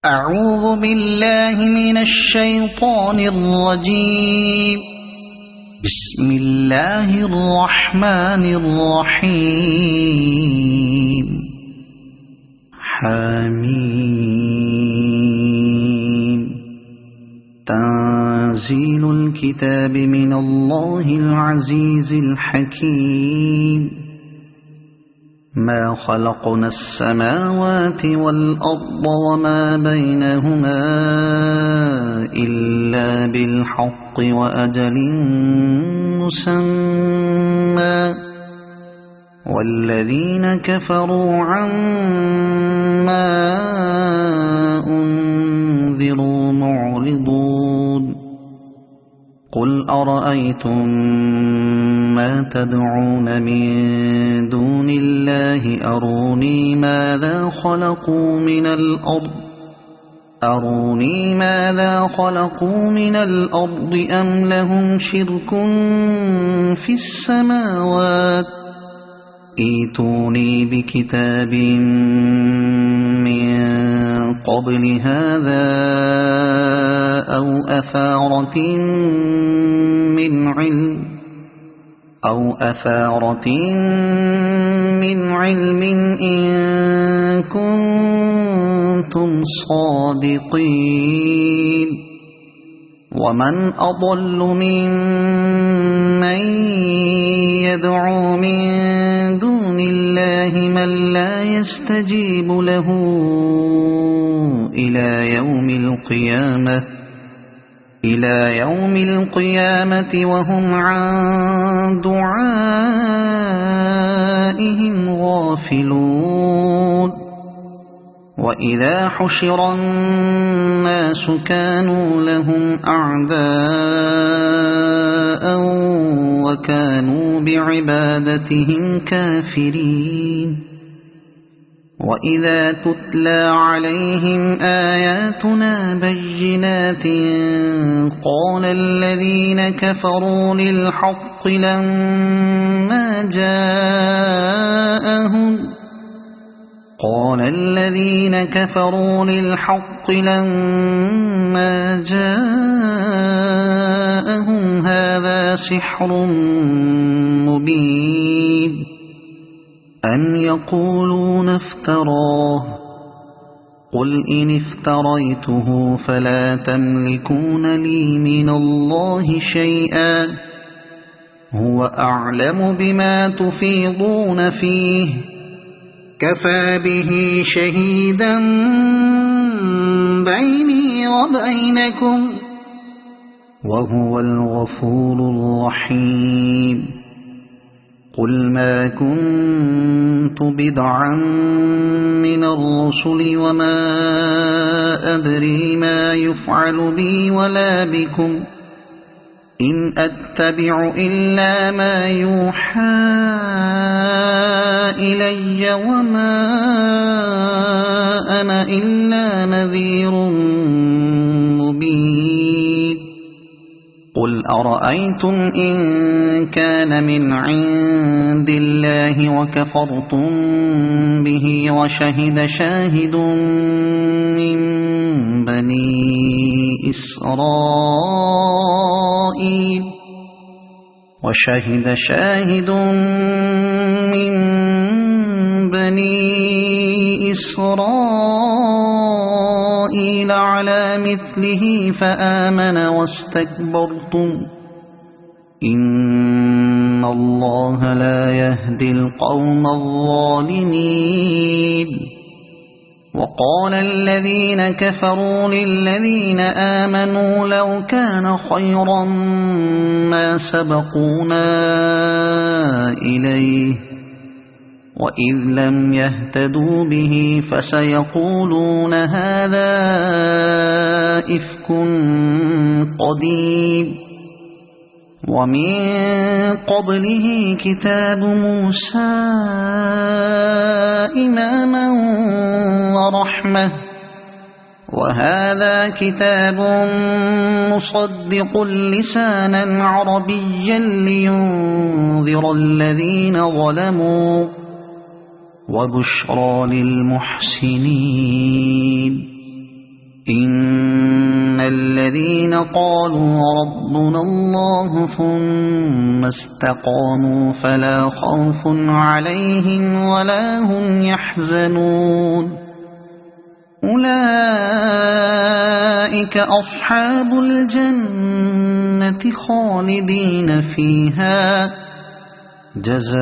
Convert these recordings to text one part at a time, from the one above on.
أعوذ بالله من الشيطان الرجيم. بسم الله الرحمن الرحيم. حميم. تنزيل الكتاب من الله العزيز الحكيم. ما خلقنا السماوات والأرض وما بينهما إلا بالحق وأجل مسمى والذين كفروا عما أنذروا معرضون. قل أرأيتم ما تدعون من دون الله أروني ماذا خلقوا من الأرض أم لهم شرك في السماوات ائتوني بكتاب من قبل هذا أو أثارة من علم إن كنتم صادقين. ومن أضل ممن يدعو من دون الله من لا يستجيب له إلى يوم القيامة وهم عن دعائهم غافلون. وإذا حشر الناس كانوا لهم أعداء وكانوا بعبادتهم كافرين. وإذا تتلى عليهم آياتنا بينات قال الذين كفروا للحق لما جاءهم هذا سحر مبين أم يقولون افتراه قل إن افتريته فلا تملكون لي من الله شيئا هو أعلم بما تفيضون فيه كفى به شهيدا بيني وبينكم وهو الغفور الرحيم. قل ما كنت بدعا من الرسل وما أدري ما يفعل بي ولا بكم إن أتبع إلا ما يوحى إلي وما أنا إلا نذير مبين. قل أرأيتم إن كان من عند الله وكفرتم به وشهد شاهد من بني إسرائيل على مثله فآمن واستكبرتم إن الله لا يهدي القوم الظالمين. وقال الذين كفروا للذين آمنوا لو كان خيرا ما سبقونا إليه وإذ لم يهتدوا به فسيقولون هذا إفك قديم. ومن قبله كتاب موسى إماما ورحمة وهذا كتاب مصدق لسانا عربيا لينذر الذين ظلموا وبشرى للمحسنين إن الذين قالوا ربنا الله ثم استقاموا فلا خوف عليهم ولا هم يحزنون أولئك أصحاب الجنة خالدين فيها جزاء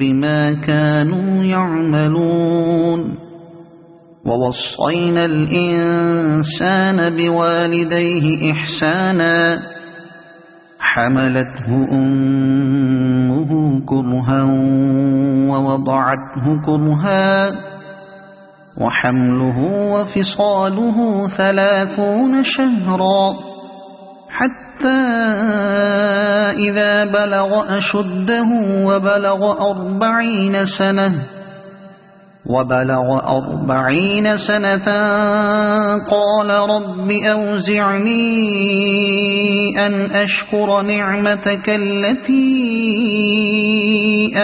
بما كانوا يعملون ووصينا الإنسان بوالديه إحسانا حملته أمه كرها ووضعته كرها وحمله وفصاله 30 شهرا حتى إذا بلغ أشده وبلغ 40 سنة قال رب أوزعني أن أشكر نعمتك التي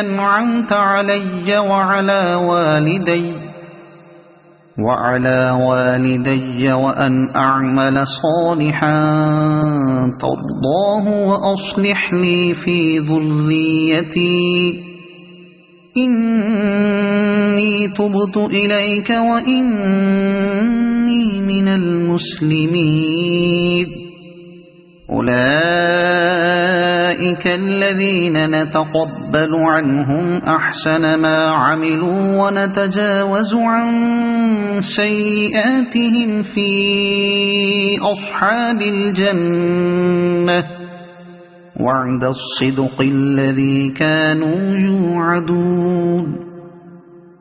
أنعمت علي وعلى والدي وأن أعمل صالحا ترضاه وأصلح لي في ذريتي إني تبت إليك وإني من المسلمين أولئك الذين نتقبل عنهم أحسن ما عملوا ونتجاوز عن سيئاتهم في أصحاب الجنة وعد الصدق الذي كانوا يوعدون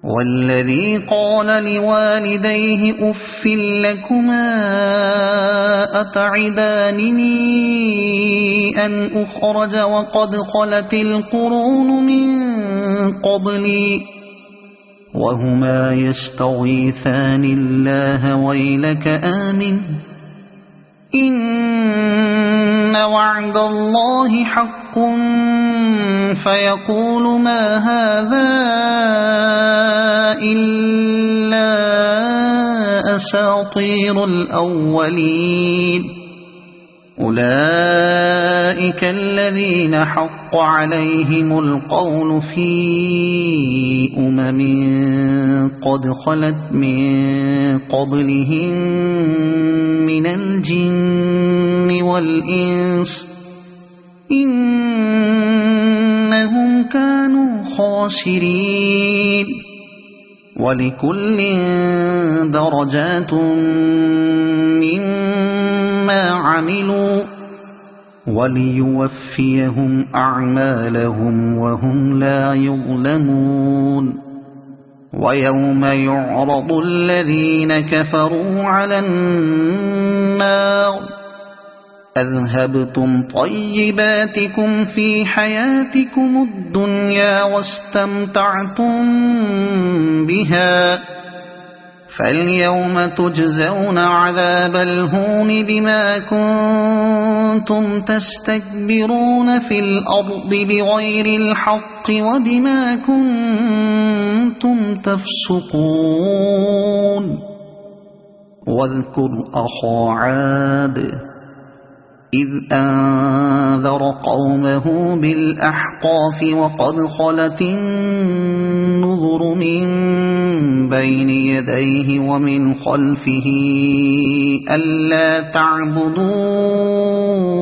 والذي قال لوالديه أف لكما أتعدانني أن أخرج وقد خلت القرون من قبلي وهما يستغيثان الله ويلك آمن إن وعد الله حق فيقول ما هذا إلا أساطير الأولين أولئك الذين حق عليهم القول في قد خلت من قبلهم من الجن والإنس إنهم كانوا خاسرين ولكل درجات مما عملوا وليوفيهم أعمالهم وهم لا يظلمون ويوم يعرض الذين كفروا على النار أذهبتم طيباتكم في حياتكم الدنيا واستمتعتم بها فاليوم تجزون عذاب الهون بما كنتم تستكبرون في الأرض بغير الحق وبما كنتم تفسقون واذكر أخا عاد إذ أنذر قومه بالأحقاف وقد خلت النذر من بين يديه ومن خلفه ألا تعبدوا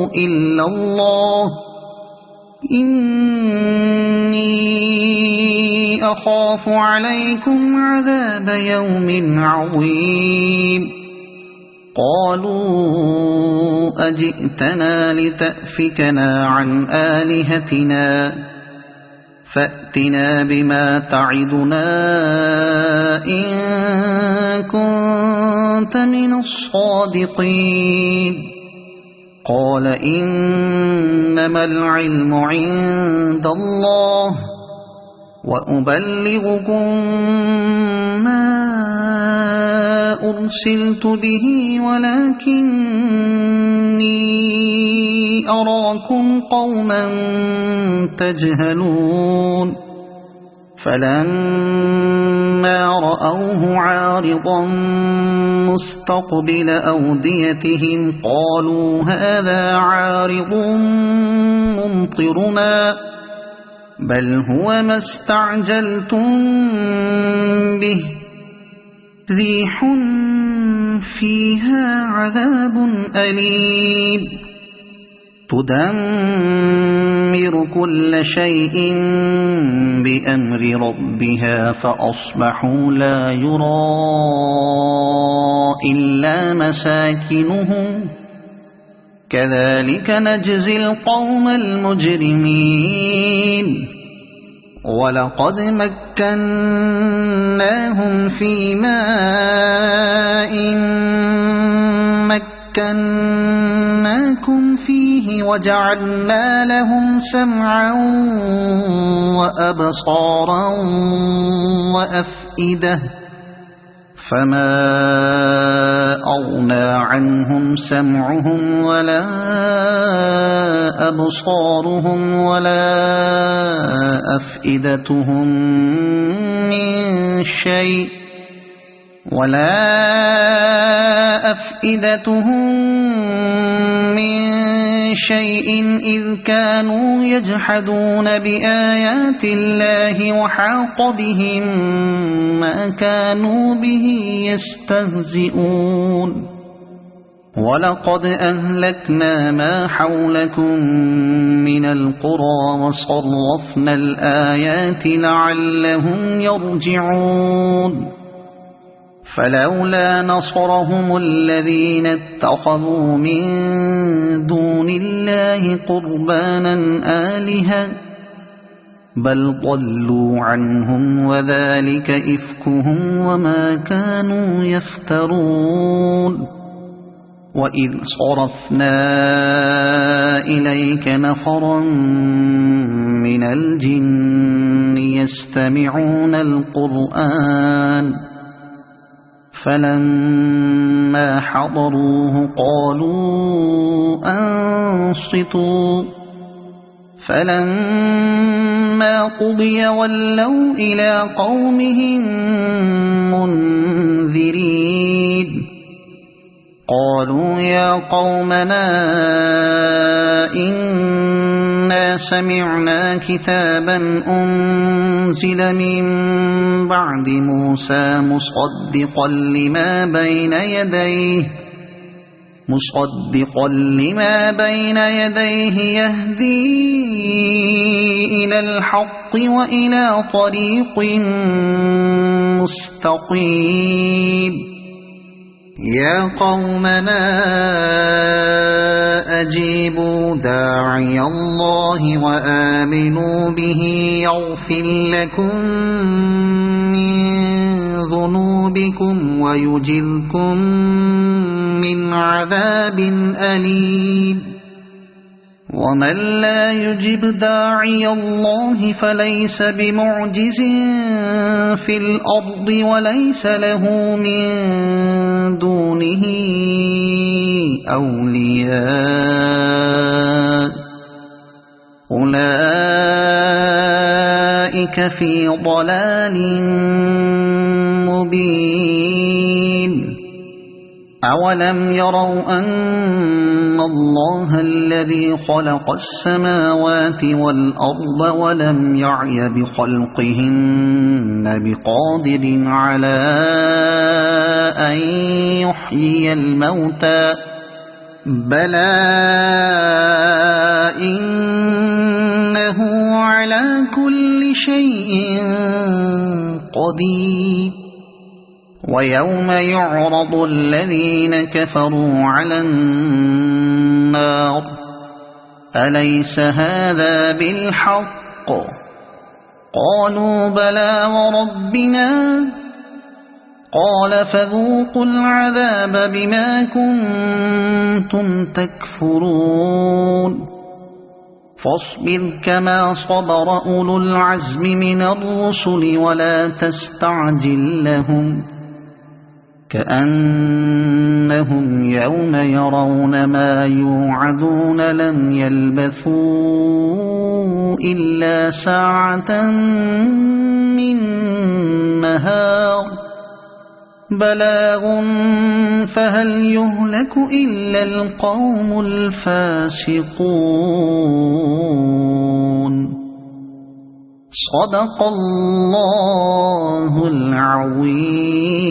إلا الله إني أخاف عليكم عذاب يوم عظيم قالوا أجئتنا لتأفكنا عن آلهتنا فأتنا بما تعدنا إن كنت من الصادقين قال إنما العلم عند الله وأبلغكم ما أرسلت به ولكني أراكم قوما تجهلون فلما فلما رأوه عارضا مستقبل أوديتهم قالوا هذا عارض ممطرنا بل هو ما استعجلتم به ريح فيها عذاب أليم تدمر كل شيء بأمر ربها فأصبحوا لا يرى إلا مساكنهم كذلك نجزي القوم المجرمين ولقد مكناهم في ماء مكناكم فيه وجعلنا لهم سمعا وأبصارا وأفئدة فما أغنى عنهم سمعهم ولا أبصارهم ولا أفئدتهم من شيء إذ كانوا يجحدون بآيات الله وحاق بهم ما كانوا به يستهزئون ولقد أهلكنا ما حولكم من القرى وصرفنا الآيات لعلهم يرجعون فلولا نصرهم الذين اتخذوا من دون الله قربانا آلهة بل ضلوا عنهم وذلك إفكهم وما كانوا يفترون وإذ صرفنا إليك نفرا من الجن يستمعون القرآن فلما حضروه قالوا أنصتوا فلما قضي ولوا إلى قومهم منذرين قالوا يا قومنا إنا سمعنا كتابا أنزل من بعد موسى مصدقا لما بين يديه يهدي إلى الحق وإلى طريق مستقيم يا قومنا أجيبوا داعي الله وآمنوا به يغفر لكم من ذنوبكم ويجركم من عذاب أليم ومن لا يجب داعي الله فليس بمعجز في الأرض وليس له من دونه أولياء أولئك في ضلال مبين أولم يروا أن الله الذي خلق السماوات والأرض ولم يعي بخلقهن بقادر على أن يحيي الموتى بلى إنه على كل شيء قدير ويوم يعرض الذين كفروا على النار أليس هذا بالحق قالوا بلى وربنا قال فذوقوا العذاب بما كنتم تكفرون فاصبر كما صبر أولو العزم من الرسل ولا تستعجل لهم كأنهم يوم يرون ما يوعدون لم يلبثوا إلا ساعة من النهار بلاغ فهل يهلك إلا القوم الفاسقون صدق الله العظيم.